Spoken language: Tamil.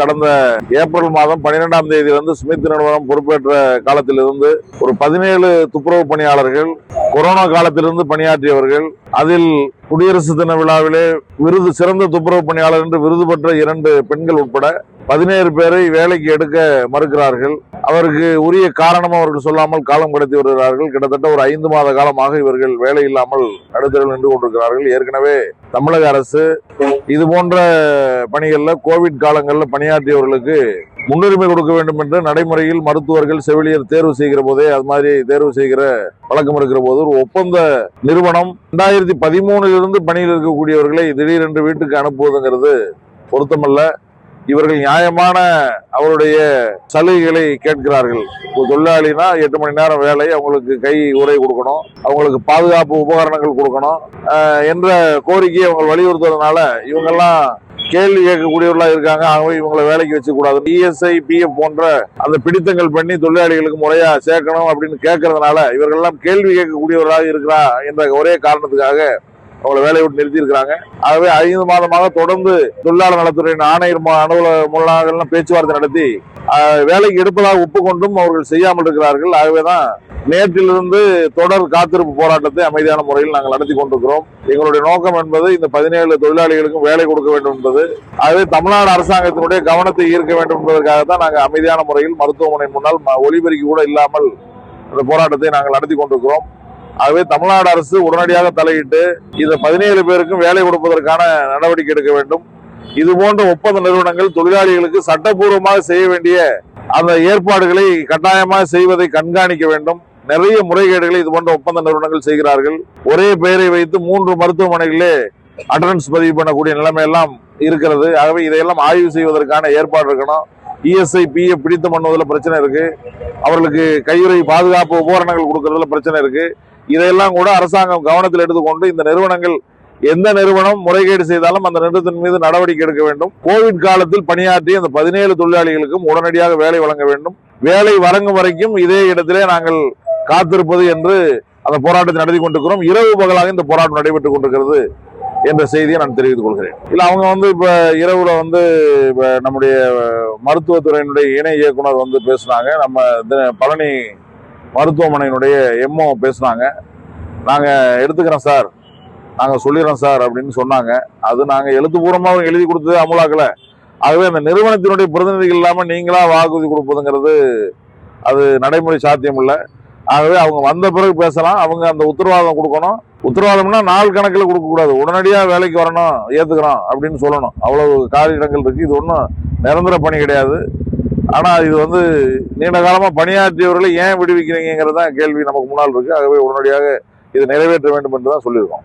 கடந்த ஏப்ரல் மாதம் 12ஆம் தேதி ஸ்மித் நிறுவனம் பொறுப்பேற்ற காலத்திலிருந்து ஒரு 17 துப்புரவு பணியாளர்கள் கொரோனா காலத்திலிருந்து பணியாற்றியவர்கள். அதில் குடியரசு தின விழாவிலே சிறந்த துப்புரவு பணியாளர் என்று விருது பெற்ற 2 பெண்கள் உட்பட 17 பேரை வேலைக்கு எடுக்க மறுக்கிறார்கள். அவருக்கு உரிய காரணம் அவர்கள் சொல்லாமல் காலம் கடத்தி வருகிறார்கள். கிட்டத்தட்ட ஒரு 5 மாத காலமாக இவர்கள் வேலை இல்லாமல் நடுத்தரில் நின்று கொண்டிருக்கிறார்கள். ஏற்கனவே தமிழக அரசு இது போன்ற பணிகள்ல கோவிட் காலங்களில் பணியாற்றியவர்களுக்கு முன்னுரிமை கொடுக்க வேண்டும் என்று நடைமுறையில் மருத்துவர்கள் செவிலியர் தேர்வு செய்கிற போதே அது மாதிரி தேர்வு செய்கிற வழக்கம் இருக்கிற போது ஒரு ஒப்பந்த நிறுவனம் 2013 பணியில் இருக்கக்கூடியவர்களை திடீரென்று வீட்டுக்கு அனுப்புவதுங்கிறது பொருத்தமல்ல. இவர்கள் நியாயமான அவருடைய சலுகைகளை கேட்கிறார்கள். தொழிலாளினா 8 மணி நேரம் வேலை, அவங்களுக்கு கை உறை கொடுக்கணும், அவங்களுக்கு பாதுகாப்பு உபகரணங்கள் கொடுக்கணும் என்ற கோரிக்கையை அவங்க வலியுறுத்துறதுனால இவங்கெல்லாம் கேள்வி கேட்கக்கூடியவர்களா இருக்காங்க. ஆகவே இவங்களை வேலைக்கு வச்சு கூடாது, இஎஸ்ஐ பிஎஃப் போன்ற அந்த பிடித்தங்கள் பண்ணி தொழிலாளிகளுக்கு முறையா சேர்க்கணும் அப்படின்னு கேட்கறதுனால இவர்கள் எல்லாம் கேள்வி கேட்கக்கூடியவர்களாக இருக்கிறா என்ற ஒரே காரணத்துக்காக அவங்களை வேலையை விட்டு நிறுத்தி இருக்கிறாங்க. ஆகவே 5 மாதமாக தொடர்ந்து தொழிலாளர் நலத்துறையின் ஆணையர் அலுவலகம் பேச்சுவார்த்தை நடத்தி வேலைக்கு எடுப்பதாக ஒப்புக்கொண்டும் அவர்கள் செய்யாமல் இருக்கிறார்கள். ஆகவேதான் நேற்றிலிருந்து தொடர் காத்திருப்பு போராட்டத்தை அமைதியான முறையில் நாங்கள் நடத்தி கொண்டிருக்கிறோம். எங்களுடைய நோக்கம் என்பது இந்த 17 தொழிலாளிகளுக்கும் வேலை கொடுக்க வேண்டும் என்பது. ஆகவே தமிழ்நாடு அரசாங்கத்தினுடைய கவனத்தை ஈர்க்க வேண்டும் என்பதற்காகத்தான் நாங்கள் அமைதியான முறையில் மருத்துவமனை முன்னால் ஒலிபெருக்கி கூட இல்லாமல் இந்த போராட்டத்தை நாங்கள் நடத்தி கொண்டிருக்கிறோம். ஆகவே தமிழ்நாடு அரசு உடனடியாக தலையிட்டு இந்த 17 பேருக்கும் வேலை கொடுப்பதற்கான நடவடிக்கை எடுக்க வேண்டும். இது போன்ற ஒப்பந்த நிறுவனங்கள் தொழிலாளிகளுக்கு சட்டப்பூர்வமாக செய்ய வேண்டிய அந்த ஏற்பாடுகளை கட்டாயமாக செய்வதை கண்காணிக்க வேண்டும். நிறைய முறைகேடுகளை இது போன்ற ஒப்பந்த நிறுவனங்கள் செய்கிறார்கள். ஒரே பெயரை வைத்து 3 மருத்துவமனைகளிலே அட்டனன்ஸ் பதிவு பண்ணக்கூடிய நிலைமை எல்லாம் இருக்கிறது. ஆகவே இதையெல்லாம் ஆய்வு செய்வதற்கான ஏற்பாடு இருக்கணும். இஎஸ்ஐ பிஎஃப் பிடித்து பண்ணுவதில் பிரச்சனை இருக்கு, அவர்களுக்கு கையுறை பாதுகாப்பு உபகரணங்கள் கொடுக்கறதுல பிரச்சனை இருக்கு. இதையெல்லாம் கூட அரசாங்கம் கவனத்தில் எடுத்துக்கொண்டு இந்த நிறுவனங்கள் எந்த நிறுவனம் முறைகேடு செய்தாலும் அந்த நிறுவனத்தின் மீது நடவடிக்கை எடுக்க வேண்டும். கோவிட் காலத்தில் பணியாற்றிய அந்த 17 தொழிலாளிகளுக்கும் உடனடியாக வேலை வழங்க வேண்டும். வேலை வழங்கும் வரைக்கும் இதே இடத்திலே நாங்கள் காத்திருப்பது என்று அந்த போராட்டத்தை நடத்தி கொண்டிருக்கிறோம். இரவு பகலாக இந்த போராட்டம் நடைபெற்றுக் கொண்டிருக்கிறது என்ற செய்தியை நான் தெரிவித்துக் கொள்கிறேன். இல்ல அவங்க இப்ப இரவுல நம்முடைய மருத்துவத்துறையினுடைய இணை இயக்குனர் பேசினாங்க. நம்ம பழனி மருத்துவமனையினுடைய எம்ஓ பேசினாங்க. நாங்க எடுத்துக்கிறோம் சார், நாங்க சொல்லிடுறோம் சார் அப்படின்னு சொன்னாங்க. அது நாங்க எழுத்துப்பூர்வமாக எழுதி கொடுத்தது அமுலாக்கல. ஆகவே அந்த நிறுவனத்தினுடைய பிரதிநிதிகள் இல்லாம நீங்களா வாக்குறுதி கொடுப்பதுங்கிறது அது நடைமுறை சாத்தியம் இல்லை. ஆகவே அவங்க வந்த பிறகு பேசலாம். அவங்க அந்த உத்தரவாதம் கொடுக்கணும். உத்தரவாதம்னா நாள் கணக்கில் கொடுக்க கூடாது, உடனடியா வேலைக்கு வரணும், ஏத்துக்கிறோம் அப்படின்னு சொல்லணும். அவ்வளவு காலி இடங்கள் இருக்கு. இது ஒன்றும் நிரந்தர பணி கிடையாது. ஆனா இது நீண்ட காலமா பணியாற்றியவர்களை ஏன் விடுவிக்கிறீங்கிறதா கேள்வி நமக்கு முன்னால் இருக்கு. ஆகவே உடனடியாக இதை நிறைவேற்ற வேண்டும் என்றுதான் சொல்லியிருக்கோம்.